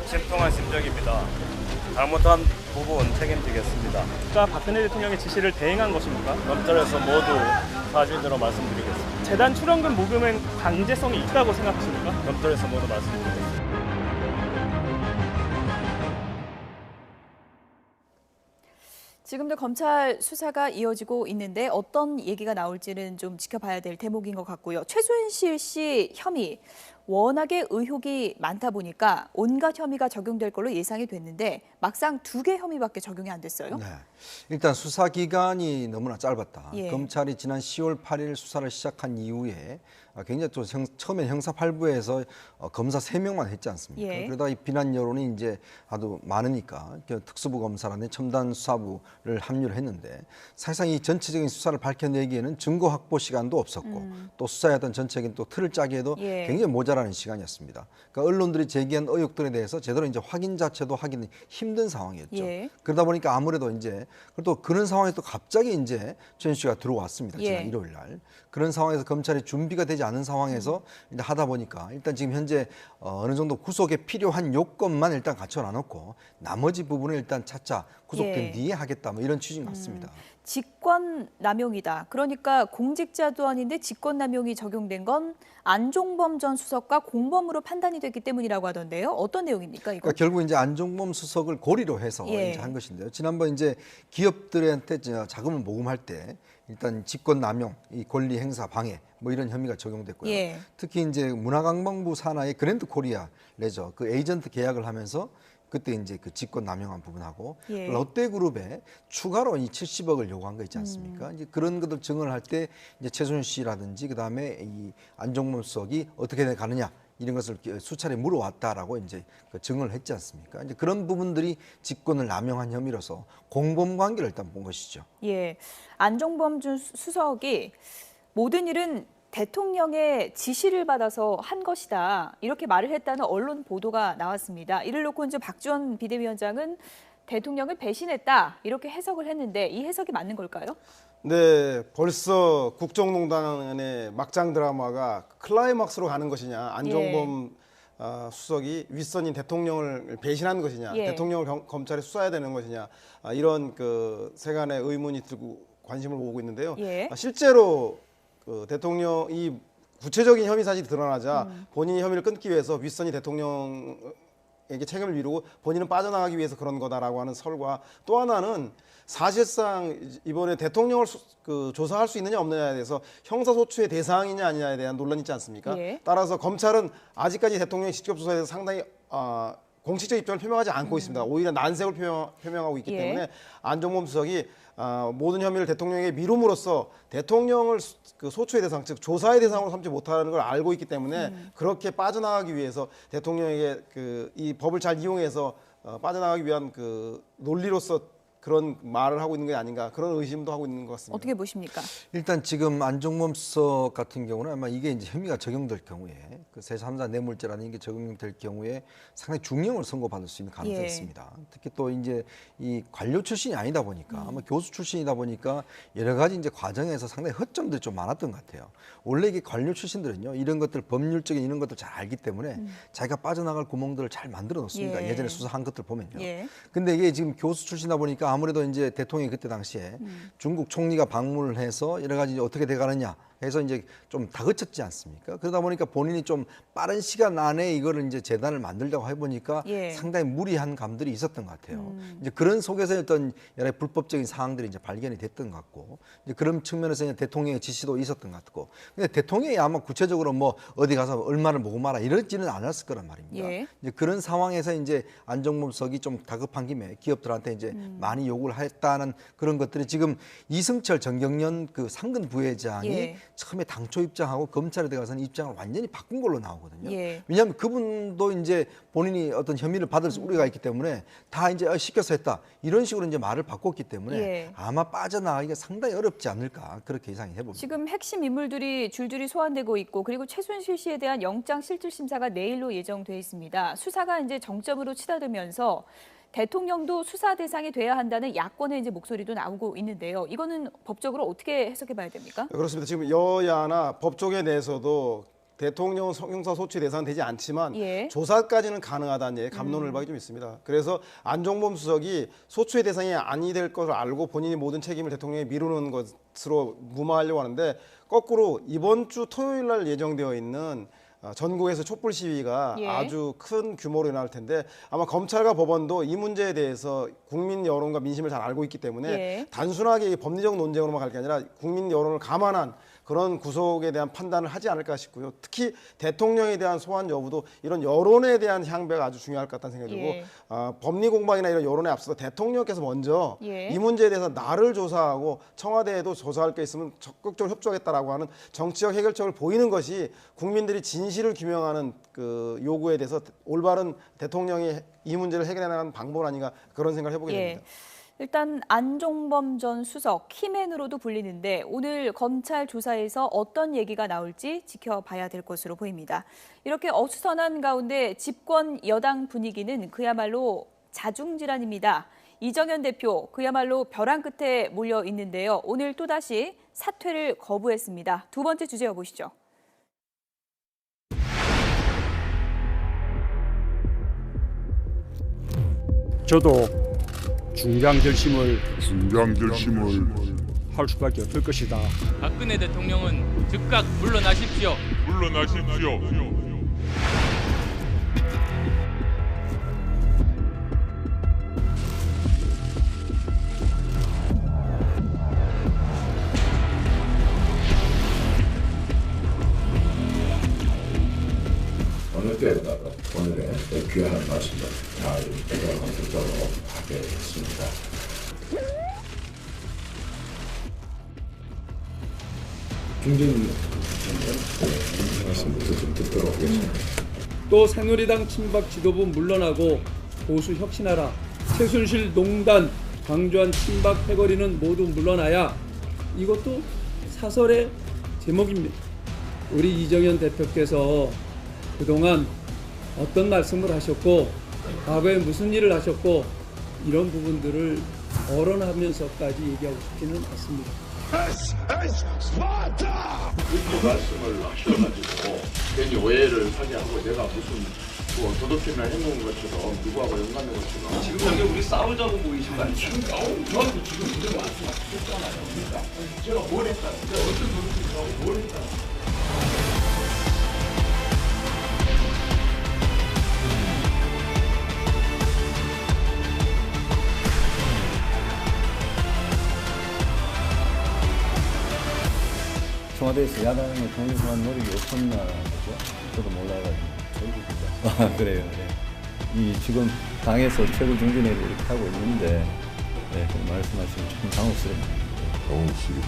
심통한 심정입니다. 잘못한 부분 책임지겠습니다. 국가 박근혜 대통령의 지시를 대행한 것입니까? 검찰에서 모두 사실대로 말씀드리겠습니다. 재단 출연금 모금은 강제성이 있다고 생각하십니까? 검찰에서 모두 말씀드리겠습니다. 지금도 검찰 수사가 이어지고 있는데 어떤 얘기가 나올지는 좀 지켜봐야 될 대목인 것 같고요. 최순실 씨 혐의, 워낙에 의혹이 많다 보니까 온갖 혐의가 적용될 걸로 예상이 됐는데 막상 2개 혐의밖에 적용이 안 됐어요. 네. 일단 수사 기간이 너무나 짧았다. 예. 검찰이 지난 10월 8일 수사를 시작한 이후에 굉장히 또 처음에 형사 8부에서 검사 3명만 했지 않습니까? 예. 그러다 이 비난 여론이 이제 아주 많으니까 특수부 검사라는 첨단 수사부를 합류를 했는데 사실상 이 전체적인 수사를 밝혀내기에는 증거 확보 시간도 없었고 또 수사에 어떤 전체적인 또 틀을 짜기에도 예. 굉장히 모자라는 시간이었습니다. 그러니까 언론들이 제기한 의혹들에 대해서 제대로 이제 확인 자체도 하기는 힘든 상황이었죠. 예. 그러다 보니까 아무래도 이제 또 그런 상황에서 또 갑자기 이제 최순실 씨가 들어왔습니다. 지난 예. 일요일 날. 그런 상황에서 검찰이 준비가 되지 않은 상황에서 이제 하다 보니까 일단 지금 현재 어느 정도 구속에 필요한 요건만 일단 갖춰놔놓고 나머지 부분을 일단 차차 구속된 예. 뒤에 하겠다 뭐 이런 취지인 것 같습니다. 직권남용이다. 그러니까 공직자도 아닌데 직권남용이 적용된 건 안종범 전 수석과 공범으로 판단이 됐기 때문이라고 하던데요. 어떤 내용입니까, 이거? 그러니까 결국 이제 안종범 수석을 고리로 해서 예. 이제 한 것인데요. 지난번 이제 기업들한테 자금을 모금할 때 일단 직권 남용, 이 권리 행사 방해 뭐 이런 혐의가 적용됐고요. 예. 특히 이제 문화관광부 산하의 그랜드 코리아 레저 그 에이전트 계약을 하면서 그때 이제 그 직권 남용한 부분하고 예. 롯데그룹에 추가로 이 70억을 요구한 거 있지 않습니까? 이제 그런 것들 증언을 할 때 이제 최순실 씨라든지 그다음에 이 안종범 수석이 어떻게 가느냐 이런 것을 수차례 물어왔다라고 이제 그 증언을 했지 않습니까? 이제 그런 부분들이 직권을 남용한 혐의로서 공범 관계를 일단 본 것이죠. 예, 안종범 전 수석이 모든 일은 대통령의 지시를 받아서 한 것이다. 이렇게 말을 했다는 언론 보도가 나왔습니다. 이를 놓고 이제 박지원 비대위원장은 대통령을 배신했다. 이렇게 해석을 했는데 이 해석이 맞는 걸까요? 네, 벌써 국정농단의 막장 드라마가 클라이막스로 가는 것이냐, 안종범 수석이 윗선인 대통령을 배신한 것이냐, 예. 대통령을 검찰에 수사해야 되는 것이냐, 이런 그 세간의 의문이 들고 관심을 모으고 있는데요. 예. 실제로 그 대통령이 구체적인 혐의 사실이 드러나자 본인이 혐의를 끊기 위해서 윗선이 대통령에게 책임을 미루고 본인은 빠져나가기 위해서 그런 거다라고 하는 설과 또 하나는 사실상 이번에 대통령을 조사할 수 있느냐 없느냐에 대해서 형사소추의 대상이냐 아니냐에 대한 논란이 있지 않습니까? 예. 따라서 검찰은 아직까지 대통령의 직접 조사에 대해서 상당히 공식적 입장을 표명하지 않고 있습니다. 오히려 난색을 표명하고 있기 예. 때문에 안종범 수석이 모든 혐의를 대통령에게 미룸으로써 대통령을 그 소추의 대상, 즉 조사의 대상으로 삼지 못하는 걸 알고 있기 때문에 그렇게 빠져나가기 위해서 대통령에게 이 법을 잘 이용해서 빠져나가기 위한 그 논리로서 그런 말을 하고 있는 게 아닌가 그런 의심도 하고 있는 것 같습니다. 어떻게 보십니까? 일단 지금 안종범 수석 같은 경우는 아마 이게 이제 혐의가 적용될 경우에 그 제3자 뇌물죄라는 게 적용될 경우에 상당히 중형을 선고받을 수 있는 가능성이 예. 있습니다. 특히 또 이제 이 관료 출신이 아니다 보니까 아마 교수 출신이다 보니까 여러 가지 이제 과정에서 상당히 허점들이 좀 많았던 것 같아요. 원래 이게 관료 출신들은요 이런 것들 법률적인 이런 것들 잘 알기 때문에 자기가 빠져나갈 구멍들을 잘 만들어 놓습니다. 예. 예전에 수사한 것들 보면요. 예. 근데 이게 지금 교수 출신이다 보니까 아무래도 이제 대통령이 그때 당시에 중국 총리가 방문을 해서 여러 가지 이제 어떻게 돼가느냐 해서 이제 좀 다그쳤지 않습니까? 그러다 보니까 본인이 좀 빠른 시간 안에 이거를 이제 재단을 만들려고 해보니까 예. 상당히 무리한 감들이 있었던 것 같아요. 이제 그런 속에서 어떤 여러 불법적인 사항들이 이제 발견이 됐던 것 같고 이제 그런 측면에서 이제 대통령의 지시도 있었던 것 같고 근데 대통령이 아마 구체적으로 뭐 어디 가서 얼마를 모금하라 이러지는 않았을 거란 말입니다. 예. 이제 그런 상황에서 이제 안종범 수석이 좀 다급한 김에 기업들한테 이제 많이 요구를 했다는 그런 것들이 지금 이승철 정경련 그 상근 부회장이 예. 처음에 당초 입장하고 검찰에 들어가서는 입장을 완전히 바꾼 걸로 나오거든요. 예. 왜냐하면 그분도 이제 본인이 어떤 혐의를 받을 우려가 있기 때문에 다 이제 시켜서 했다 이런 식으로 이제 말을 바꿨기 때문에 예. 아마 빠져나가기가 상당히 어렵지 않을까 그렇게 예상이 해봅니다. 지금 핵심 인물들이 줄줄이 소환되고 있고 그리고 최순실 씨에 대한 영장 실질 심사가 내일로 예정돼 있습니다. 수사가 이제 정점으로 치닫으면서 대통령도 수사 대상이 돼야 한다는 야권의 이제 목소리도 나오고 있는데요. 이거는 법적으로 어떻게 해석해 봐야 됩니까? 그렇습니다. 지금 여야나 법조계 내에서도 대통령 형사 소추 대상은 되지 않지만 예. 조사까지는 가능하다는 얘기 갑론을박이 좀 있습니다. 그래서 안종범 수석이 소추의 대상이 아니 될 것을 알고 본인이 모든 책임을 대통령에 미루는 것으로 무마하려고 하는데 거꾸로 이번 주 토요일 날 예정되어 있는 전국에서 촛불 시위가 예. 아주 큰 규모로 일어날 텐데 아마 검찰과 법원도 이 문제에 대해서 국민 여론과 민심을 잘 알고 있기 때문에 예. 단순하게 법리적 논쟁으로만 갈 게 아니라 국민 여론을 감안한 그런 구속에 대한 판단을 하지 않을까 싶고요. 특히 대통령에 대한 소환 여부도 이런 여론에 대한 향배가 아주 중요할 것 같다는 생각이 들고 예. 법리 공방이나 이런 여론에 앞서서 대통령께서 먼저 예. 이 문제에 대해서 나를 조사하고 청와대에도 조사할 게 있으면 적극적으로 협조하겠다라고 하는 정치적 해결책을 보이는 것이 국민들이 진실을 규명하는 그 요구에 대해서 올바른 대통령이 이 문제를 해결해 나가는 방법 아닌가 그런 생각을 해보게 예. 됩니다. 일단 안종범 전 수석 키맨으로도 불리는데 오늘 검찰 조사에서 어떤 얘기가 나올지 지켜봐야 될 것으로 보입니다. 이렇게 어수선한 가운데 집권 여당 분위기는 그야말로 자중질환입니다. 이정현 대표 그야말로 벼랑 끝에 몰려 있는데요. 오늘 또다시 사퇴를 거부했습니다. 두 번째 주제 보시죠. 저도 중장결심을 중장결심을 할 수밖에 없을 것이다. 박근혜 대통령은 즉각 물러나십시오. 물러나십시오. 어느 때보다도 오늘의 귀한 말씀을 잘 해결할 수 있도록 하겠습니다. 중진 말씀부터 좀 듣도록 하겠습니다. 또 새누리당 친박 지도부 물러나고 보수 혁신하라. 최순실 농단 강조한 친박 패거리는 모두 물러나야. 이것도 사설의 제목입니다. 우리 이정현 대표께서 그동안 어떤 말씀을 하셨고 과거에 무슨 일을 하셨고 이런 부분들을 거론하면서까지 얘기하고 싶지는 않습니다. 그 말씀을 하셔가지고 괜히 오해를 하게 하고 내가 무슨 뭐 도덕질을 해놓은 것처럼 누구하고 연관된 것처럼 지금 여기 우리 싸우자고 모이신 거 아니에요? 저한테 지금 문제 말씀하셨잖아요. 그러니까 제가 뭘 했다. 제가 어떤 도덕질을 하고 뭘 했다. 청와대에서 야당을 독립한 노력이 없었나 보죠. 저도 몰라가지고. 아, 그래요, 그래. 이 지금 당에서 최고 중진회를 이렇게 하고 있는데, 네, 그 말씀하시면 참 당혹스럽네요. 당혹스럽습니다.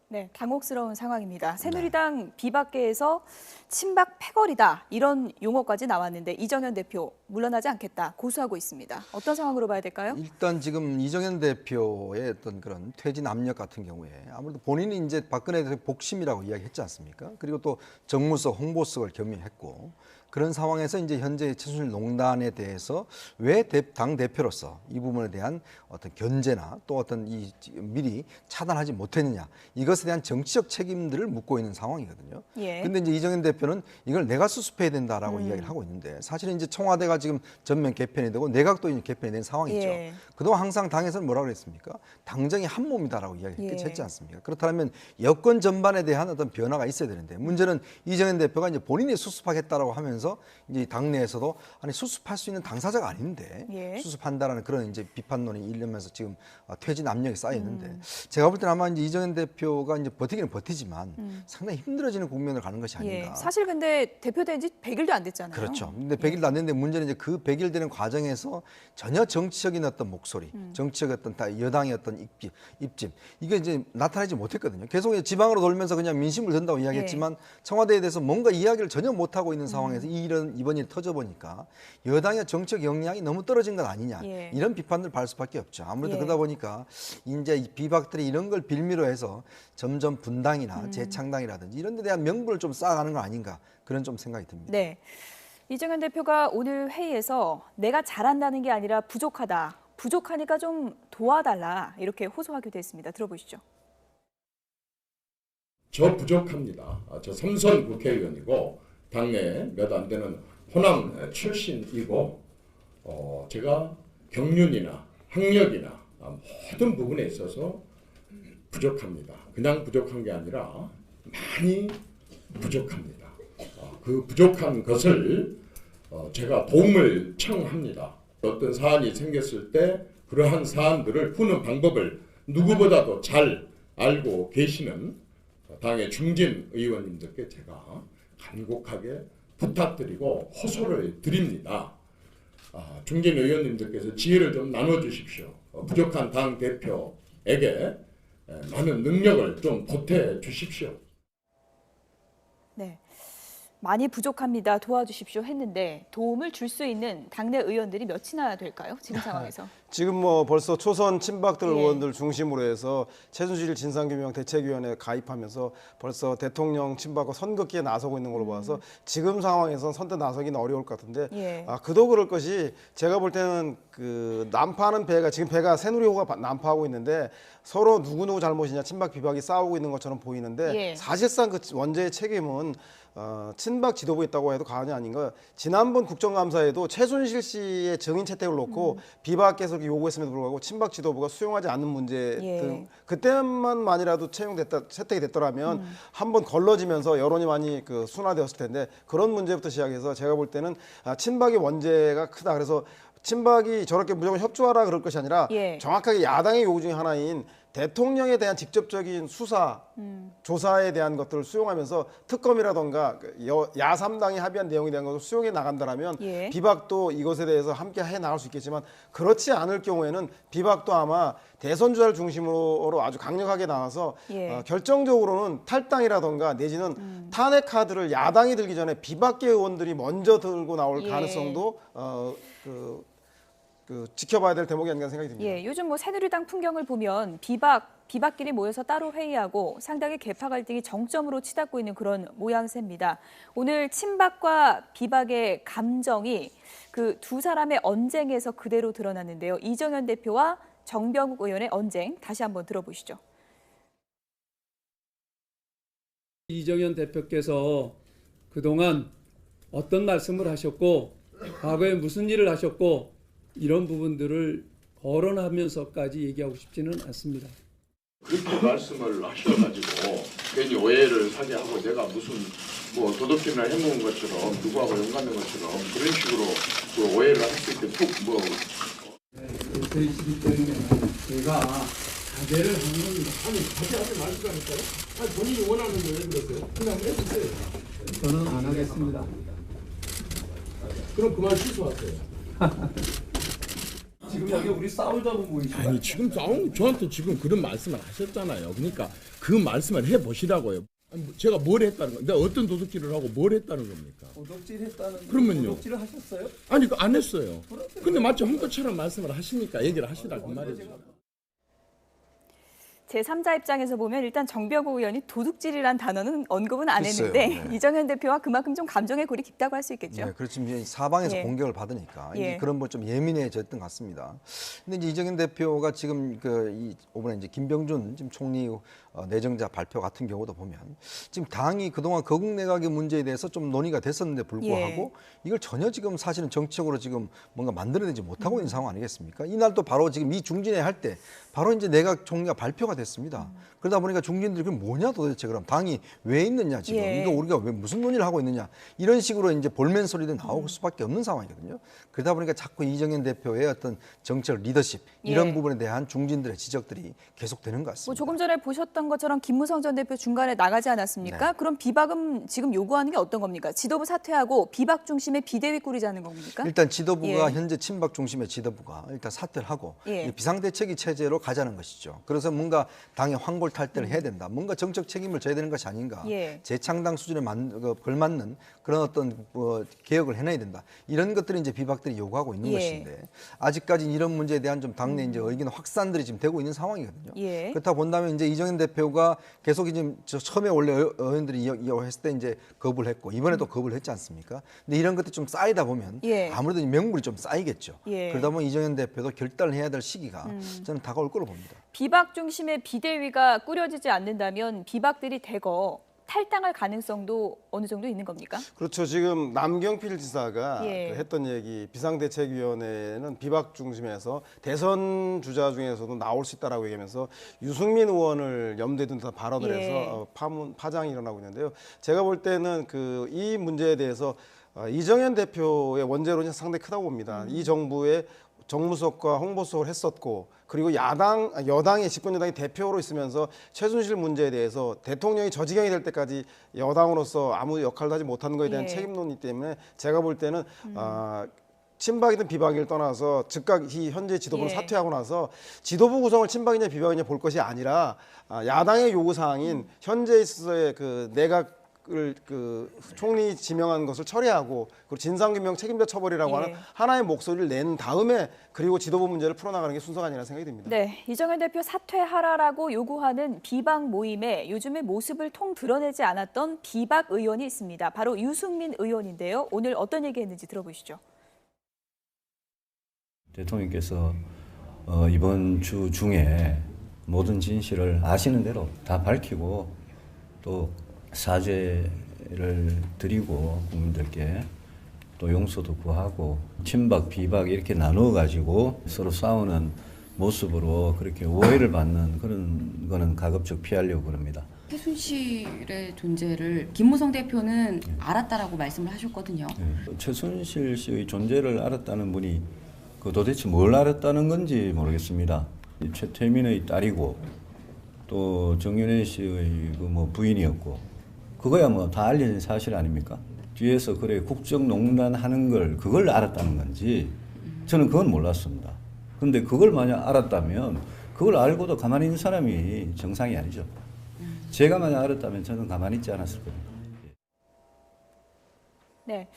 네, 당혹스러운 상황입니다. 새누리당 비박계에서 친박 패거리다 이런 용어까지 나왔는데 이정현 대표 물러나지 않겠다 고수하고 있습니다. 어떤 상황으로 봐야 될까요? 일단 지금 이정현 대표의 어떤 그런 퇴진 압력 같은 경우에 아무래도 본인이 이제 박근혜 대통령 복심이라고 이야기했지 않습니까? 그리고 또 정무석, 홍보석을 겸임했고 그런 상황에서 이제 현재 최순실 농단에 대해서 왜 당 대표로서 이 부분에 대한 어떤 견제나 또 어떤 이 미리 차단하지 못했느냐 이것에 대한 정치적 책임들을 묻고 있는 상황이거든요. 예. 근데 이제 이정현 대표는 이걸 내가 수습해야 된다라고 이야기를 하고 있는데 사실은 이제 청와대가 지금 전면 개편이 되고 내각도 이제 개편이 된 상황이죠. 예. 그동안 항상 당에서는 뭐라고 그랬습니까? 당정이 한 몸이다라고 이야기를 예. 했지 않습니까? 그렇다면 여권 전반에 대한 어떤 변화가 있어야 되는데 문제는 이정현 대표가 이제 본인이 수습하겠다라고 하면서 이제 당내에서도 아니 수습할 수 있는 당사자가 아닌데 예. 수습한다라는 그런 이제 비판론이 일면서 지금 퇴진 압력이 쌓여 있는데 제가 볼 때는 아마 이제 이정현 대표가 이제 버티기는 버티지만 상당히 힘들어지는 국면을 가는 것이 아닌가. 예. 사실 근데 대표된 지 100일도 안 됐잖아요. 그렇죠. 근데 100일도 안 됐는데 문제는 이제 그 100일 되는 과정에서 전혀 정치적인 어떤 목소리, 정치적 어떤 여당의 어떤 입짐 이게 이제 나타나지 못했거든요. 계속 이제 지방으로 돌면서 그냥 민심을 든다고 이야기했지만 청와대에 대해서 뭔가 이야기를 전혀 못하고 있는 상황에서 이번 일이 터져 보니까 여당의 정치적 역량이 너무 떨어진 것 아니냐 예. 이런 비판을 받을 수밖에 없죠. 아무래도 예. 그러다 보니까 이제 이 비박들이 이런 걸 빌미로 해서 점점 분당이나 재창당이라든지 이런 데 대한 명분을 좀 쌓아가는 거 아닌가 그런 좀 생각이 듭니다. 네. 이정현 대표가 오늘 회의에서 내가 잘한다는 게 아니라 부족하다. 부족하니까 좀 도와달라 이렇게 호소하기도 했습니다. 들어보시죠. 저 부족합니다. 저 삼선 국회의원이고 당내 몇 안 되는 호남 출신이고 제가 경륜이나 학력이나 모든 부분에 있어서 부족합니다. 그냥 부족한 게 아니라 많이 부족합니다. 그 부족한 것을 제가 도움을 청합니다. 어떤 사안이 생겼을 때 그러한 사안들을 푸는 방법을 누구보다도 잘 알고 계시는 당의 중진 의원님들께 제가 간곡하게 부탁드리고 호소를 드립니다. 중진 의원님들께서 지혜를 좀 나눠주십시오. 부족한 당 대표에게 많은 능력을 좀 보태 주십시오. 네, 많이 부족합니다. 도와주십시오 했는데 도움을 줄 수 있는 당내 의원들이 몇이나 될까요? 지금 상황에서. 지금 뭐 벌써 초선 친박들 예. 의원들 중심으로 해서 최순실 진상규명 대책위원회에 가입하면서 벌써 대통령 친박과 선긋기에 나서고 있는 걸로 봐서 지금 상황에선 선뜻 나서기는 어려울 것 같은데 예. 그도 그럴 것이 제가 볼 때는 그 난파하는 배가 지금 배가 새누리호가 난파하고 있는데 서로 누구누구 잘못이냐 친박 비박이 싸우고 있는 것처럼 보이는데 예. 사실상 그 원죄의 책임은 친박 지도부에 있다고 해도 과언이 아닌가. 지난번 국정감사에도 최순실 씨의 증인 채택을 놓고 비박께서 요구했음에도 불구하고 친박 지도부가 수용하지 않는 문제 예. 등 그때만이라도 채택이 됐더라면 한번 걸러지면서 여론이 많이 그 순화되었을 텐데 그런 문제부터 시작해서 제가 볼 때는 친박의 원죄가 크다. 그래서 친박이 저렇게 무조건 협조하라 그럴 것이 아니라 예. 정확하게 야당의 요구 중에 하나인 대통령에 대한 직접적인 수사, 조사에 대한 것들을 수용하면서 특검이라던가 야3당이 합의한 내용에 대한 것을 수용해 나간다면 예. 비박도 이것에 대해서 함께 해 나갈 수 있겠지만 그렇지 않을 경우에는 비박도 아마 대선 주자를 중심으로 아주 강력하게 나와서 예. 결정적으로는 탈당이라던가 내지는 탄핵 카드를 야당이 들기 전에 비박계 의원들이 먼저 들고 나올 예. 가능성도 지켜봐야 될 대목이 아닌가 생각이 듭니다. 예, 요즘 뭐 새누리당 풍경을 보면 비박끼리 모여서 따로 회의하고 상당히 계파 갈등이 정점으로 치닫고 있는 그런 모양새입니다. 오늘 친박과 비박의 감정이 그 두 사람의 언쟁에서 그대로 드러났는데요. 이정현 대표와 정병국 의원의 언쟁 다시 한번 들어보시죠. 이정현 대표께서 그동안 어떤 말씀을 하셨고 과거에 무슨 일을 하셨고 이런 부분들을 거론하면서까지 얘기하고 싶지는 않습니다. 그렇게 말씀을 하셔가지고 괜히 오해를 사게 하고 내가 무슨 뭐 도덕질을 해먹은 것처럼 누구하고 연관된 것처럼 그런 식으로 그 오해를 할 수 있게 뭐 되시기 때문에 제가 자제를 하는 겁니다. 아니 자제하지 말라니까요. 아니 본인이 원하는 거 왜 그러세요? 그냥 해주세요. 저는 안 하겠습니다. 그럼 그만 취소하세요. 지금 여기 우리 싸우자고 모이시죠? 아니 지금 저한테 지금 그런 말씀을 하셨잖아요. 그러니까 그 말씀을 해보시라고요. 제가 뭘 했다는 거? 내가 어떤 도둑질을 하고 뭘 했다는 겁니까? 도둑질 했다는 그러면요. 도둑질을 하셨어요? 아니 안 했어요. 근데 마치 한 것처럼 말씀을 하시니까 얘기를 하시라 그 말이죠. 제3자 입장에서 보면 일단 정병국 의원이 도둑질이란 단어는 언급은 안 글쎄요, 했는데 네. 이정현 대표와 그만큼 좀 감정의 골이 깊다고 할 수 있겠죠. 네, 그렇죠. 이제 사방에서 예. 공격을 받으니까 예. 이제 그런 거 좀 예민해졌던 것 같습니다. 근데 이제 이정현 대표가 지금 이번에 이제 김병준 지금 총리 내정자 발표 같은 경우도 보면 지금 당이 그동안 거국 내각의 문제에 대해서 좀 논의가 됐었는데 불구하고 이걸 전혀 지금 사실은 정치적으로 지금 뭔가 만들어내지 못하고 있는 상황 아니겠습니까? 이날도 바로 지금 이 중진회 할 때 바로 이제 내각 총리가 발표가 됐습니다. 그러다 보니까 중진들이 그럼 뭐냐 도대체 그럼 당이 왜 있느냐 지금 예. 이거 우리가 왜 무슨 논의를 하고 있느냐 이런 식으로 이제 볼멘 소리도 나올 수밖에 없는 상황이거든요. 그러다 보니까 자꾸 이정현 대표의 어떤 정책 리더십 이런 예. 부분에 대한 중진들의 지적들이 계속되는 것 같습니다. 뭐 조금 전에 보셨던 것처럼 김무성 전 대표 중간에 나가지 않았습니까? 네. 그럼 비박은 지금 요구하는 게 어떤 겁니까? 지도부 사퇴하고 비박 중심의 비대위 꾸리자는 겁니까? 일단 지도부가 예. 현재 친박 중심의 지도부가 일단 사퇴를 하고 예. 비상대책위 체제로 가자는 것이죠. 그래서 뭔가 당의 환골탈태를 해야 된다. 뭔가 정책 책임을 져야 되는 것이 아닌가. 예. 재창당 수준에 걸맞는 그런 어떤 개혁을 해내야 된다. 이런 것들이 이제 비박들이 요구하고 있는 예. 것인데 아직까지 이런 문제에 대한 좀 당내 이제 의견 확산들이 지금 되고 있는 상황이거든요. 예. 그렇다 본다면 이제 이정현 대표가 계속 이제 처음에 원래 의원들이 이야기했을 때 이제 거부를 했고 이번에도 거부를 했지 않습니까? 근데 이런 것들이 좀 쌓이다 보면 예. 아무래도 명분이 좀 쌓이겠죠. 예. 그러다 보면 이정현 대표도 결단을 해야 될 시기가 저는 다가올 거로 봅니다. 비박 중심의 비대위가 꾸려지지 않는다면 비박들이 대거 탈당할 가능성도 어느 정도 있는 겁니까? 그렇죠. 지금 남경필 지사가 예. 했던 얘기, 비상대책위원회는 비박 중심에서 대선 주자 중에서도 나올 수 있다라고 얘기하면서 유승민 의원을 염두에 둔 발언을 예. 해서 파장이 일어나고 있는데요. 제가 볼 때는 이 문제에 대해서 이정현 대표의 원재론이 상당히 크다고 봅니다. 이 정부의 정무수석과 홍보수석을 했었고 그리고 여당의 집권 여당의 대표로 있으면서 최순실 문제에 대해서 대통령이 저지경이 될 때까지 여당으로서 아무 역할도 하지 못한 것에 대한 예. 책임론이기 때문에 제가 볼 때는 친박이든 비박을 떠나서 즉각 이 현재 지도부를 예. 사퇴하고 나서 지도부 구성을 친박이냐 비박이냐 볼 것이 아니라 야당의 요구 사항인 현재 있어의 그 내각 총리 지명한 것을 처리하고 그리고 진상규명 책임자 처벌이라고 예. 하는 하나의 목소리를 낸 다음에 그리고 지도부 문제를 풀어나가는 게 순서가 아니라 생각이 듭니다. 네, 이정현 대표 사퇴하라라고 요구하는 비박 모임에 요즘에 모습을 통 드러내지 않았던 비박 의원이 있습니다. 바로 유승민 의원인데요. 오늘 어떤 얘기했는지 들어보시죠. 대통령께서 이번 주 중에 모든 진실을 아시는 대로 다 밝히고 또 사죄를 드리고 국민들께 또 용서도 구하고 친박 비박 이렇게 나누어 가지고 서로 싸우는 모습으로 그렇게 오해를 받는 그런 거는 가급적 피하려고 그럽니다. 최순실의 존재를 김무성 대표는 알았다라고 말씀을 하셨거든요. 최순실 씨의 존재를 알았다는 분이 도대체 뭘 알았다는 건지 모르겠습니다. 최태민의 딸이고 또 정윤회 씨의 부인이었고 그거야 다 알려진 사실 아닙니까? 뒤에서 그래 국정농단 하는 그걸 알았다는 건지 저는 그건 몰랐습니다. 근데 그걸 만약 알았다면 그걸 알고도 가만히 있는 사람이 정상이 아니죠. 제가 만약 알았다면 저는 가만히 있지 않았을 겁니다. 네,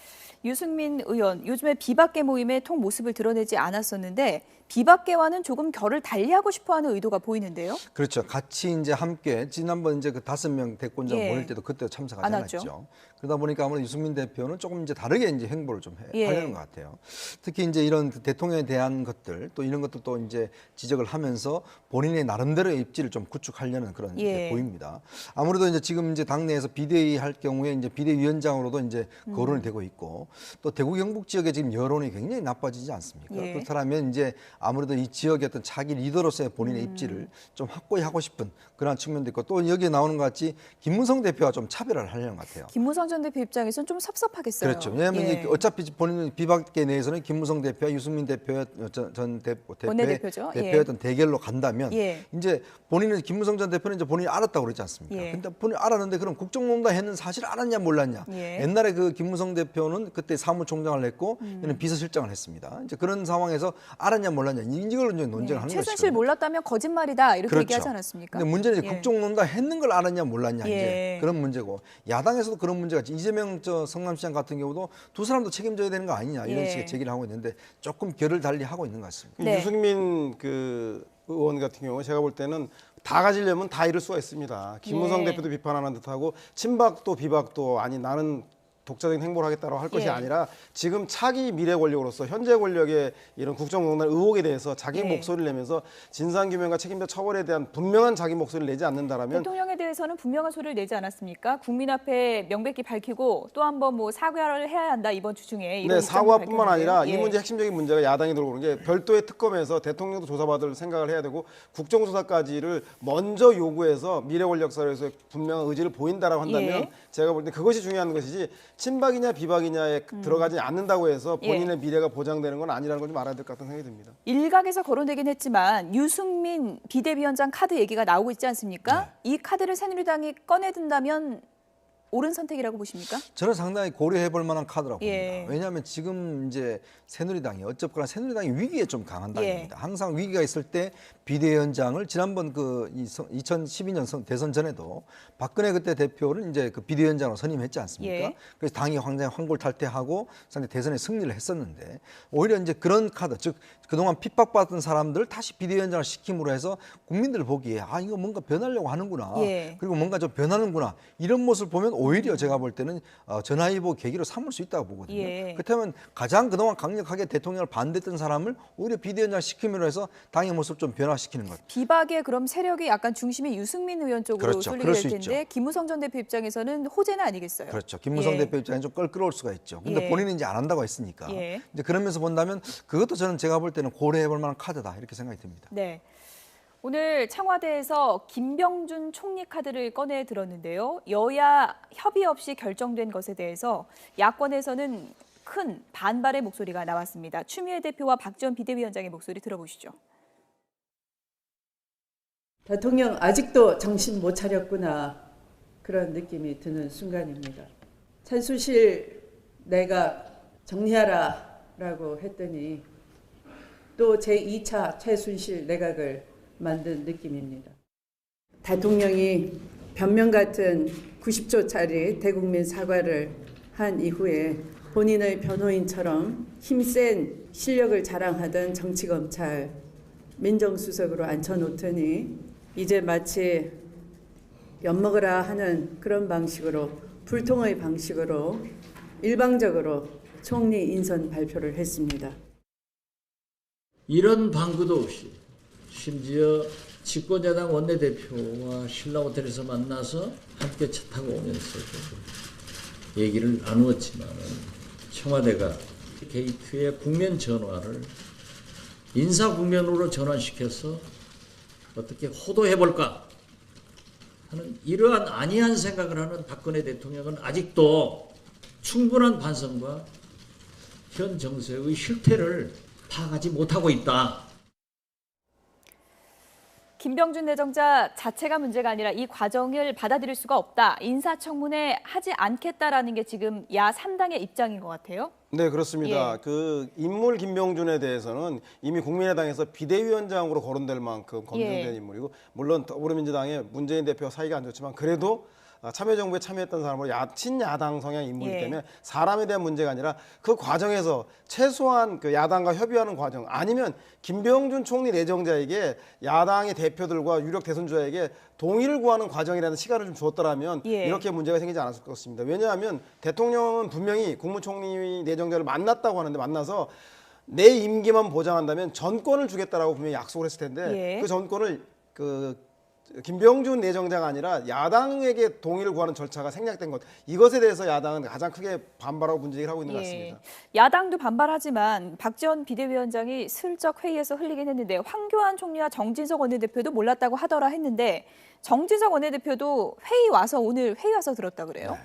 유승민 의원, 요즘에 비박계 모임의 통 모습을 드러내지 않았었는데 비박계와는 조금 결을 달리하고 싶어하는 의도가 보이는데요. 그렇죠. 같이 이제 함께 지난번 이제 그 5명 대권자 예. 모일 때도 그때 참석하지 안 않았죠. 왔죠. 그러다 보니까 아무래도 유승민 대표는 조금 이제 다르게 이제 행보를 좀 예. 하려는 것 같아요. 특히 이제 이런 대통령에 대한 것들 또 이런 것도 또 이제 지적을 하면서 본인의 나름대로의 입지를 좀 구축하려는 그런 예. 게 보입니다. 아무래도 이제 지금 이제 당내에서 비대위 할 경우에 이제 비대위원장으로도 이제 거론이 되고 있고 또 대구 경북 지역의 지금 여론이 굉장히 나빠지지 않습니까? 예. 그렇다면 이제 아무래도 이 지역의 어떤 차기 리더로서의 본인의 입지를 좀 확고히 하고 싶은 그런 측면도 있고 또 여기에 나오는 것 같이 김무성 대표와 좀 차별을 하려는 것 같아요. 김무성 전 대표 입장에서는 좀 섭섭하겠어요. 그렇죠. 왜냐하면 예. 이제 어차피 본인 비박계 내에서는 김무성 대표와 유승민 대표의 전 대표의 원내대표죠. 어떤 대결로 간다면 예. 이제 본인은 김무성 전 대표는 이제 본인이 알았다고 그러지 않습니까? 예. 근데 본인이 알았는데 그럼 국정농단 했는 사실 알았냐 몰랐냐? 예. 옛날에 그 김무성 대표는 그때 사무총장을 했고 얘는 비서실장을 했습니다. 이제 그런 상황에서 알았냐 몰랐냐 이걸 이제 논쟁을 하는 것이죠. 최순실 몰랐다면 거짓말이다 이렇게 그렇죠. 얘기하지 않았습니까? 근데 문제는 이제 예. 국정농단 했는 걸 알았냐 몰랐냐 예. 이제 그런 문제고 야당에서도 그런 문제가 있지. 이재명 성남시장 같은 경우도 두 사람도 책임져야 되는 거 아니냐 이런 예. 식의 제기를 하고 있는데 조금 결을 달리 하고 있는 것 같습니다. 네. 유승민 의원 같은 경우 제가 볼 때는 다 가지려면 다 이룰 수가 있습니다. 김무성 예. 대표도 비판하는 듯하고 친박도 비박도 아니 나는 독자적인 행보를 하겠다고 할 것이 예. 아니라 지금 차기 미래 권력으로서 현재 권력의 이런 국정농단 의혹에 대해서 자기 예. 목소리를 내면서 진상규명과 책임자 처벌에 대한 분명한 자기 목소리를 내지 않는다라면 대통령에 대해서는 분명한 소리를 내지 않았습니까? 국민 앞에 명백히 밝히고 또 한번 사과를 해야 한다 이번 주 중에. 이런 네, 사과뿐만 아니라 예. 이 문제 핵심적인 문제가 야당이 들고 오는 게 별도의 특검에서 대통령도 조사받을 생각을 해야 되고 국정조사까지를 먼저 요구해서 미래 권력사로서 분명한 의지를 보인다라고 한다면 예. 제가 볼 때 그것이 중요한 것이지 친박이냐 비박이냐에 들어가지 않는다고 해서 본인의 예. 미래가 보장되는 건 아니라는 걸 좀 알아야 될 것 같은 생각이 듭니다. 일각에서 거론되긴 했지만 유승민 비대위원장 카드 얘기가 나오고 있지 않습니까? 네. 이 카드를 새누리당이 꺼내든다면 옳은 선택이라고 보십니까? 저는 상당히 고려해볼 만한 카드라고 예. 봅니다. 왜냐하면 지금 이제 새누리당이 어쨌거나 새누리당이 위기에 좀 강한 예. 당입니다. 항상 위기가 있을 때 비대위원장을 지난번 그 2012년 대선 전에도 박근혜 그때 대표를 이제 그 비대위원장으로 선임했지 않습니까? 예. 그래서 당이 굉장히 황골탈퇴하고 상당히 대선에 승리를 했었는데 오히려 이제 그런 카드, 즉 그동안 핍박받던 사람들을 다시 비대위원장을 시킴으로 해서 국민들 보기에 아 이거 뭔가 변하려고 하는구나. 예. 그리고 뭔가 좀 변하는구나. 이런 모습을 보면 오히려 제가 볼 때는 전화위복 계기로 삼을 수 있다고 보거든요. 예. 그렇다면 가장 그동안 강력하게 대통령을 반대했던 사람을 오히려 비대위원장 시킴으로 해서 당의 모습 좀 변화시키는 것. 비박의 그럼 세력이 약간 중심이 유승민 의원 쪽으로 그렇죠. 쏠리게 그럴 될 수 텐데 있죠. 김무성 전 대표 입장에서는 호재는 아니겠어요? 그렇죠. 김무성 예. 대표 입장에 좀 끌어올 수가 있죠. 근데 예. 본인은 이제 안 한다고 했으니까. 예. 이제 그러면서 본다면 그것도 저는 제가 볼 때는 고려해볼 만한 카드다 이렇게 생각이 듭니다. 네. 오늘 청와대에서 김병준 총리 카드를 꺼내 들었는데요. 여야 협의 없이 결정된 것에 대해서 야권에서는 큰 반발의 목소리가 나왔습니다. 추미애 대표와 박지원 비대위원장의 목소리 들어보시죠. 대통령 아직도 정신 못 차렸구나 그런 느낌이 드는 순간입니다. 최순실 내각 정리하라라고 했더니 또 제2차 최순실 내각을 만든 느낌입니다. 대통령이 변명 같은 90초짜리 대국민 사과를 한 이후에 본인의 변호인처럼 힘센 실력을 자랑하던 정치검찰 민정수석으로 앉혀놓더니 이제 마치 엿먹으라 하는 그런 방식으로 불통의 방식으로 일방적으로 총리 인선 발표를 했습니다. 이런 방구도 없이 심지어 집권여당 원내대표와 신라 호텔에서 만나서 함께 차 타고 오면서도 얘기를 나누었지만 청와대가 게이트의 국면 전환을 인사 국면으로 전환시켜서 어떻게 호도해볼까 하는 이러한 안이한 생각을 하는 박근혜 대통령은 아직도 충분한 반성과 현 정세의 실태를 파악하지 못하고 있다. 김병준 내정자 자체가 문제가 아니라 이 과정을 받아들일 수가 없다. 인사청문회 하지 않겠다라는 게 지금 야 3당의 입장인 것 같아요. 네, 그렇습니다. 예. 그 인물 김병준에 대해서는 이미 국민의당에서 비대위원장으로 거론될 만큼 검증된 예. 인물이고 물론 더불어민주당의 문재인 대표 사이가 안 좋지만 그래도 참여정부에 참여했던 사람으로 친야당 성향 인물이기 예. 때문에 사람에 대한 문제가 아니라 그 과정에서 최소한 그 야당과 협의하는 과정 아니면 김병준 총리 내정자에게 야당의 대표들과 유력 대선주자에게 동의를 구하는 과정이라는 시간을 좀 주었더라면 예. 이렇게 문제가 생기지 않았을 것 같습니다. 왜냐하면 대통령은 분명히 국무총리 내정자를 만났다고 하는데 만나서 내 임기만 보장한다면 전권을 주겠다라고 분명히 약속을 했을 텐데 예. 그 전권을 김병준 내정자가 아니라 야당에게 동의를 구하는 절차가 생략된 것 이것에 대해서 야당은 가장 크게 반발하고 문제를 하고 있는 것 같습니다. 야당도 반발하지만 박지원 비대위원장이 슬쩍 회의에서 흘리긴 했는데 황교안 총리와 정진석 원내대표도 몰랐다고 하더라 했는데 정진석 원내대표도 오늘 회의 와서 들었다 그래요. 네.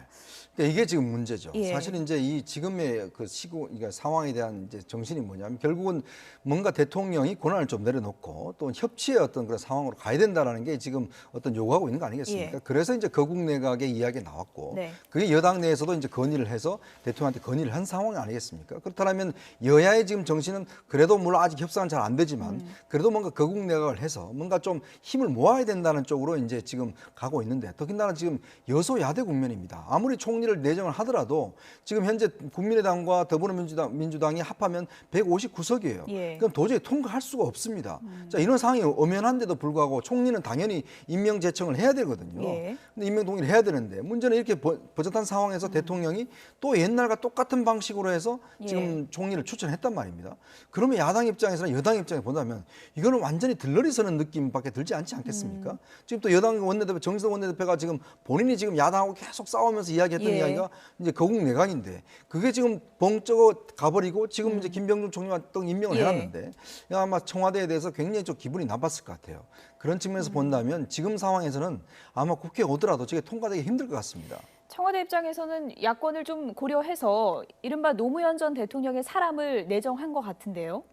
그러니까 이게 지금 문제죠. 예. 사실 이제 이 지금의 그 그러니까 상황에 대한 이제 정신이 뭐냐면 결국은 뭔가 대통령이 권한을 좀 내려놓고 또 협치의 어떤 그런 상황으로 가야 된다라는 게 지금 어떤 요구하고 있는 거 아니겠습니까? 예. 그래서 이제 거국 내각의 이야기가 나왔고 네. 그게 여당 내에서도 이제 건의를 해서 대통령한테 건의를 한 상황이 아니겠습니까? 그렇다면 여야의 지금 정신은 그래도 물론 아직 협상은 잘 안 되지만 그래도 뭔가 거국 내각을 해서 뭔가 좀 힘을 모아야 된다는 쪽으로 이제 지금 가고 있는데 더군다나 지금 여소야대 국면입니다. 아무리 총리를 내정을 하더라도 지금 현재 국민의당과 더불어민주당이 합하면 159석이에요. 예. 그럼 도저히 통과할 수가 없습니다. 자, 이런 상황이 엄연한데도 불구하고 총리는 당연히 임명 제청을 해야 되거든요. 예. 근데 임명 동의를 해야 되는데 문제는 이렇게 버젓한 상황에서 대통령이 또 옛날과 똑같은 방식으로 해서 지금 총리를 추천했단 말입니다. 그러면 야당 입장에서는 여당 입장에 본다면 이거는 완전히 들러리 서는 느낌밖에 들지 않지 않겠습니까? 지금 또 여당 원내대표 정진석 원내대표가 지금 본인이 지금 야당하고 계속 싸우면서 이야기했던 이야기가 이제 거국 내각인데 그게 지금 벙쩍 가버리고 지금 이제 김병준 총리가 또 임명을 해놨는데 아마 청와대에 대해서 굉장히 좀 기분이 나빴을 것 같아요. 그런 측면에서 본다면 지금 상황에서는 아마 국회에 오더라도 저게 통과되기 힘들 것 같습니다. 청와대 입장에서는 야권을 좀 고려해서 이른바 노무현 전 대통령의 사람을 내정한 것 같은데요.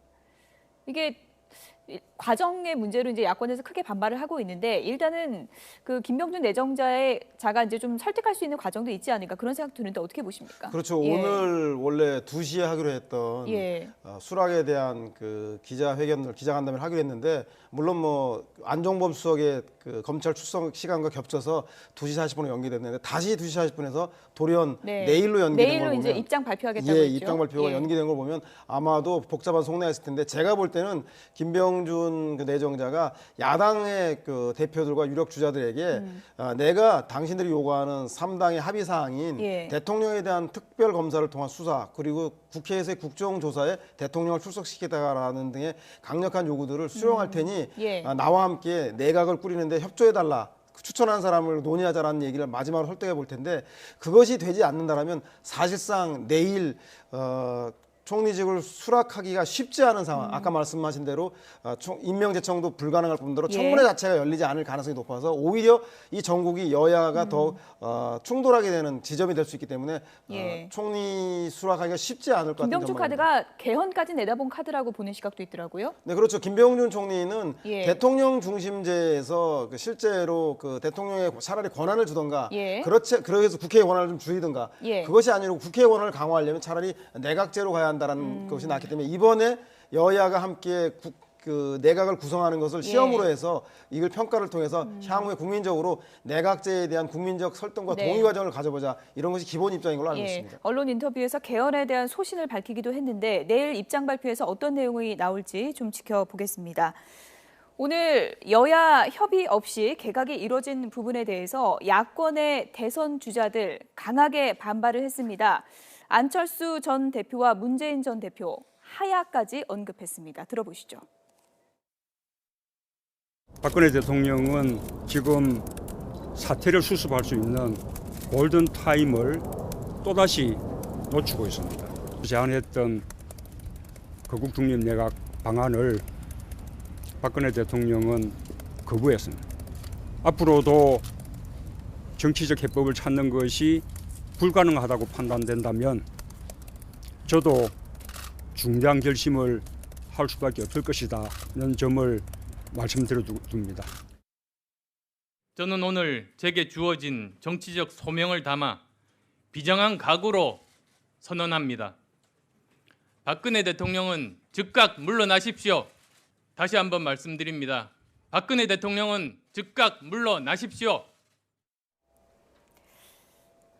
이게 과정의 문제로 이제 야권에서 크게 반발을 하고 있는데 일단은 그 김병준 내정자의 자가 이제 좀 설득할 수 있는 과정도 있지 않을까 그런 생각 드는데 어떻게 보십니까? 그렇죠. 예. 오늘 원래 2시에 하기로 했던 예. 수락에 대한 그 기자간담회를 하기로 했는데 물론 뭐 안종범 수석의 그 검찰 출석 시간과 겹쳐서 2시 40분에 연기됐는데 다시 2시 40분에서 돌연 내일로 연기된 걸 보면 내일로 이제 입장 발표하겠다고 예, 했죠. 입장 발표가 연기된 걸 보면 아마도 복잡한 속내가 있을 텐데 제가 볼 때는 김병준 그 내정자가 야당의 그 대표들과 유력 주자들에게 내가 당신들이 요구하는 3당의 합의 사항인 대통령에 대한 특별 검사를 통한 수사 그리고 국회에서의 국정조사에 대통령을 출석시키다라는 등의 강력한 요구들을 수용할 테니 나와 함께 내각을 꾸리는데 협조해달라. 추천한 사람을 논의하자라는 얘기를 마지막으로 설득해 볼 텐데 그것이 되지 않는다라면 사실상 내일 총리직을 수락하기가 쉽지 않은 상황. 아까 말씀하신 대로 임명제청도 불가능할 뿐더러 청문회 자체가 열리지 않을 가능성이 높아서 오히려 이 전국이 여야가 더 충돌하게 되는 지점이 될 수 있기 때문에 총리 수락하기가 쉽지 않을 것 같은 김병준 카드가 개헌까지 내다본 카드라고 보는 시각도 있더라고요. 네, 그렇죠. 김병준 총리는 대통령 중심제에서 실제로 그 대통령에 차라리 권한을 주던가 그래서 국회에 권한을 좀 줄이든가 그것이 아니고 국회의 권한을 강화하려면 차라리 내각제로 가야 한다는 것이 나왔기 때문에 이번에 여야가 함께 그 내각을 구성하는 것을 시험으로 해서 이걸 평가를 통해서 향후에 국민적으로 내각제에 대한 국민적 설득과 동의 과정을 가져보자 이런 것이 기본 입장인 걸로 알고 있습니다. 언론 인터뷰에서 개헌에 대한 소신을 밝히기도 했는데 내일 입장 발표에서 어떤 내용이 나올지 좀 지켜보겠습니다. 오늘 여야 협의 없이 개각이 이뤄진 부분에 대해서 야권의 대선 주자들 강하게 반발을 했습니다. 안철수 전 대표와 문재인 전 대표 하야까지 언급했습니다. 들어보시죠. 박근혜 대통령은 지금 사태를 수습할 수 있는 골든 타임을 또다시 놓치고 있습니다. 제안했던 거국 중립 내각 방안을 박근혜 대통령은 거부했습니다. 앞으로도 정치적 해법을 찾는 것이 불가능하다고 판단된다면 저도 중대한 결심을 할 수밖에 없을 것이다는 점을 말씀드려 둡니다. 저는 오늘 제게 주어진 정치적 소명을 담아 비정한 각오로 선언합니다. 박근혜 대통령은 즉각 물러나십시오. 다시 한번 말씀드립니다. 박근혜 대통령은 즉각 물러나십시오.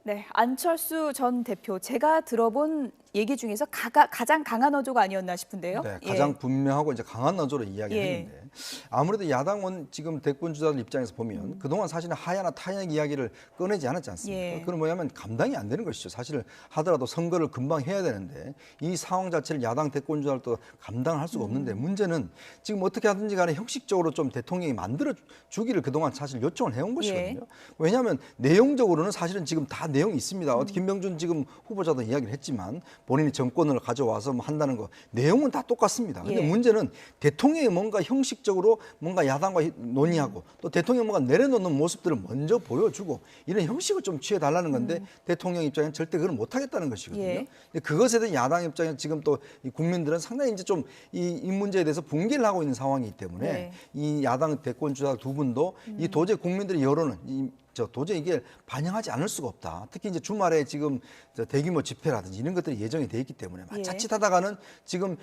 네, 안철수 전 대표 제가 들어본 얘기 중에서 가장 강한 어조가 아니었나 싶은데요. 네, 가장 분명하고 이제 강한 어조로 이야기했는데 아무래도 야당은 지금 대권 주자들 입장에서 보면 그동안 사실은 하야나 타협 이야기를 꺼내지 않았지 않습니까? 그건 뭐냐면 감당이 안 되는 것이죠. 사실 하더라도 선거를 금방 해야 되는데 이 상황 자체를 야당 대권 주자들도 감당을 할 수가 없는데 문제는 지금 어떻게 하든지 간에 형식적으로 좀 대통령이 만들어 주기를 그동안 사실 요청을 해온 것이거든요. 왜냐하면 내용적으로는 사실은 지금 다 내용이 있습니다. 김병준 지금 후보자도 이야기를 했지만 본인이 정권을 가져와서 뭐 한다는 거 내용은 다 똑같습니다. 근데 문제는 대통령이 뭔가 형식적으로 뭔가 야당과 논의하고 또 대통령이 뭔가 내려놓는 모습들을 먼저 보여주고 이런 형식을 좀 취해달라는 건데 대통령 입장에는 절대 그걸 못하겠다는 것이거든요. 근데 그것에 대한 야당 입장에서 지금 또 이 국민들은 상당히 이제 좀 이 문제에 대해서 분개를 하고 있는 상황이기 때문에 이 야당 대권 주자 두 분도 이 도저히 국민들의 여론은 도저히 이게 반영하지 않을 수가 없다. 특히 이제 주말에 지금 대규모 집회라든지 이런 것들이 예정이 돼 있기 때문에 자칫하다가는 지금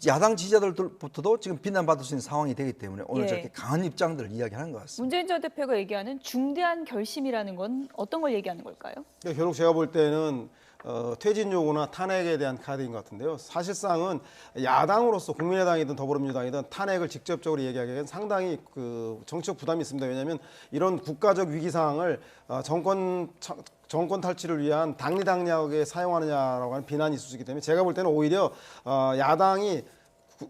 야당 지지자들부터도 지금 비난받을 수 있는 상황이 되기 때문에 오늘 저렇게 강한 입장들을 이야기하는 것 같습니다. 문재인 전 대표가 얘기하는 중대한 결심이라는 건 어떤 걸 얘기하는 걸까요? 결국 제가 볼 때는 퇴진 요구나 탄핵에 대한 카드인 것 같은데요. 사실상은 야당으로서 국민의당이든 더불어민주당이든 탄핵을 직접적으로 얘기하기에는 상당히 그 정치적 부담이 있습니다. 왜냐하면 이런 국가적 위기 상황을 정권 탈취를 위한 당리당략에 사용하느냐라고 하는 비난이 있을 수 있기 때문에 제가 볼 때는 오히려 야당이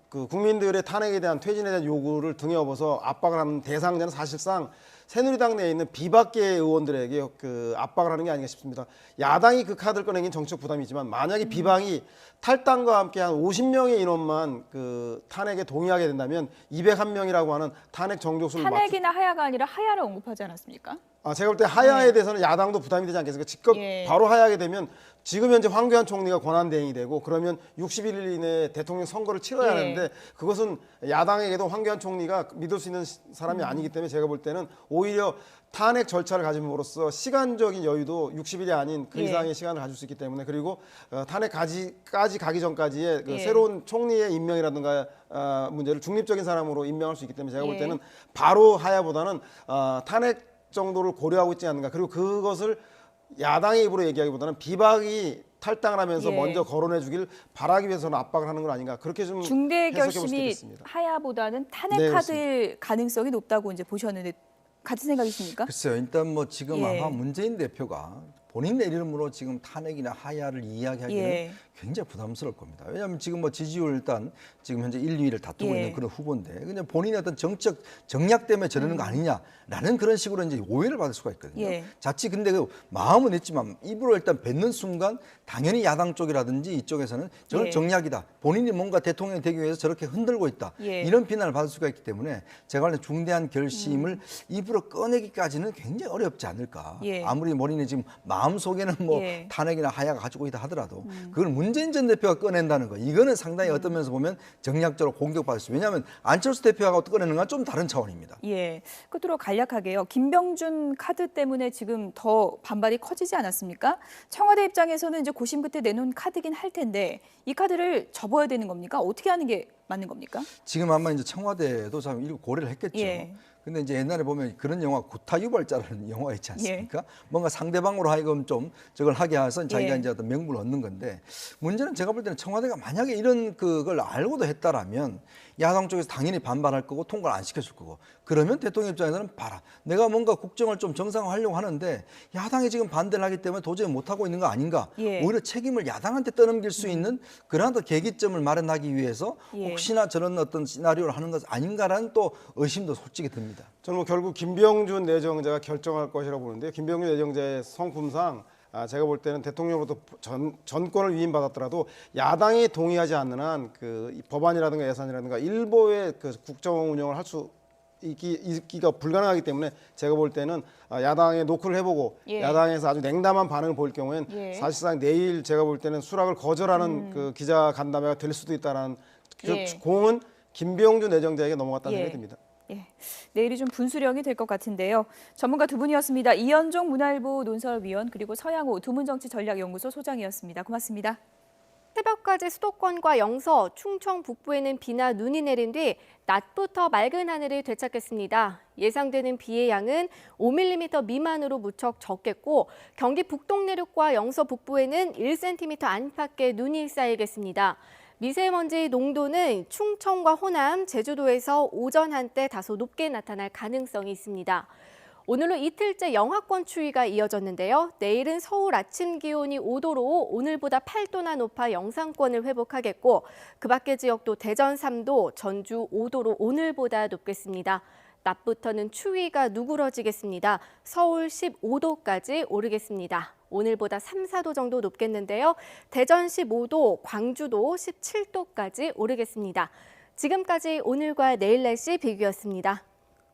그 국민들의 탄핵에 대한 퇴진에 대한 요구를 등에 업어서 압박을 하는 대상자는 사실상 새누리당 내에 있는 비박계 의원들에게 그 압박을 하는 게 아닌가 싶습니다. 야당이 그 카드를 꺼내긴 정치적 부담이지만 만약에 비방이 탈당과 함께 한 50명의 인원만 그 탄핵에 동의하게 된다면 201명이라고 하는 탄핵 정족수를 탄핵이나 하야가 아니라 하야를 언급하지 않았습니까? 제가 볼 때 하야에 대해서는 야당도 부담이 되지 않겠습니까? 직접 바로 하야하게 되면 지금 현재 황교안 총리가 권한대행이 되고 그러면 60일 이내에 대통령 선거를 치러야 하는데 그것은 야당에게도 황교안 총리가 믿을 수 있는 사람이 아니기 때문에 제가 볼 때는 오히려 탄핵 절차를 가짐으로써 시간적인 여유도 60일이 아닌 그 이상의 시간을 가질 수 있기 때문에 그리고 탄핵까지 가기 전까지의 그 새로운 총리의 임명이라든가 문제를 중립적인 사람으로 임명할 수 있기 때문에 제가 볼 때는 바로 하야보다는 탄핵 정도를 고려하고 있지 않는가. 그리고 그것을 야당의 입으로 얘기하기보다는 비박이 탈당을 하면서 먼저 거론해 주길 바라기 위해서는 압박을 하는 건 아닌가. 그렇게 좀 중대 해석해 볼 수도 결심이 있겠습니다. 하야보다는 탄핵 카드일 가능성이 높다고 이제 보셨는데 같은 생각이십니까? 글쎄요. 일단 뭐 지금 아마 문재인 대표가 본인의 이름으로 지금 탄핵이나 하야를 이야기하기는 굉장히 부담스러울 겁니다. 왜냐하면 지금 뭐 지지율 일단 지금 현재 1, 2위를 다투고 있는 그런 후보인데 그냥 본인의 어떤 정책 정략 때문에 저러는 거 아니냐라는 그런 식으로 이제 오해를 받을 수가 있거든요. 자칫 근데 그 마음은 있지만 입으로 일단 뱉는 순간 당연히 야당 쪽이라든지 이쪽에서는 저는 정략이다. 본인이 뭔가 대통령이 되기 위해서 저렇게 흔들고 있다. 이런 비난을 받을 수가 있기 때문에 제가 볼 때 중대한 결심을 입으로 꺼내기까지는 굉장히 어렵지 않을까. 아무리 본인이 지금 마음속에는 뭐 탄핵이나 하야가 가지고 있다 하더라도 그걸 문재인 전 대표가 꺼낸다는 거 이거는 상당히 어떤 면에서 보면 정략적으로 공격받을 수 있어요. 왜냐하면 안철수 대표가 꺼내는 건 좀 다른 차원입니다. 끝으로 간략하게요. 김병준 카드 때문에 지금 더 반발이 커지지 않았습니까? 청와대 입장에서는 이제 고심 끝에 내놓은 카드긴 할 텐데 이 카드를 접어야 되는 겁니까? 어떻게 하는 게 맞는 겁니까? 지금 아마 이제 청와대도 참 이거 고려를 했겠죠. 근데 이제 옛날에 보면 그런 영화 구타유발자라는 영화가 있지 않습니까? 뭔가 상대방으로 하여금 좀 저걸 하게 해서 자기가 이제 어떤 명분을 얻는 건데 문제는 제가 볼 때는 청와대가 만약에 이런 그걸 알고도 했다라면 야당 쪽에서 당연히 반발할 거고 통과를 안 시켜줄 거고 그러면 대통령 입장에서는 봐라 내가 뭔가 국정을 좀 정상화하려고 하는데 야당이 지금 반대를 하기 때문에 도저히 못하고 있는 거 아닌가 오히려 책임을 야당한테 떠넘길 수 있는 그러한 또 계기점을 마련하기 위해서 혹시나 저런 어떤 시나리오를 하는 것 아닌가라는 또 의심도 솔직히 듭니다. 저는 뭐 결국 김병준 내정자가 결정할 것이라고 보는데요. 김병준 내정자의 성품상 제가 볼 때는 대통령으로부터 전권을 위임받았더라도 야당이 동의하지 않는 한 그 법안이라든가 예산이라든가 일부의 그 국정 운영을 할 수 있기가 불가능하기 때문에 제가 볼 때는 야당에 노크를 해보고 야당에서 아주 냉담한 반응을 보일 경우엔 사실상 내일 제가 볼 때는 수락을 거절하는 그 기자 간담회가 될 수도 있다라는 공은 김병준 내정자에게 넘어갔다는 생각이 듭니다. 내일이 좀 분수령이 될 것 같은데요. 전문가 두 분이었습니다. 이현종 문화일보 논설위원 그리고 서양호 두문정치전략연구소 소장이었습니다. 고맙습니다. 새벽까지 수도권과 영서, 충청 북부에는 비나 눈이 내린 뒤 낮부터 맑은 하늘을 되찾겠습니다. 예상되는 비의 양은 5mm 미만으로 무척 적겠고 경기 북동 내륙과 영서 북부에는 1cm 안팎의 눈이 쌓이겠습니다. 미세먼지 농도는 충청과 호남, 제주도에서 오전 한때 다소 높게 나타날 가능성이 있습니다. 오늘로 이틀째 영하권 추위가 이어졌는데요. 내일은 서울 아침 기온이 5도로 오늘보다 8도나 높아 영상권을 회복하겠고 그 밖의 지역도 대전 3도, 전주 5도로 오늘보다 높겠습니다. 낮부터는 추위가 누그러지겠습니다. 서울 15도까지 오르겠습니다. 오늘보다 3, 4도 정도 높겠는데요. 대전 15도, 광주도 17도까지 오르겠습니다. 지금까지 오늘과 내일 날씨 비교였습니다.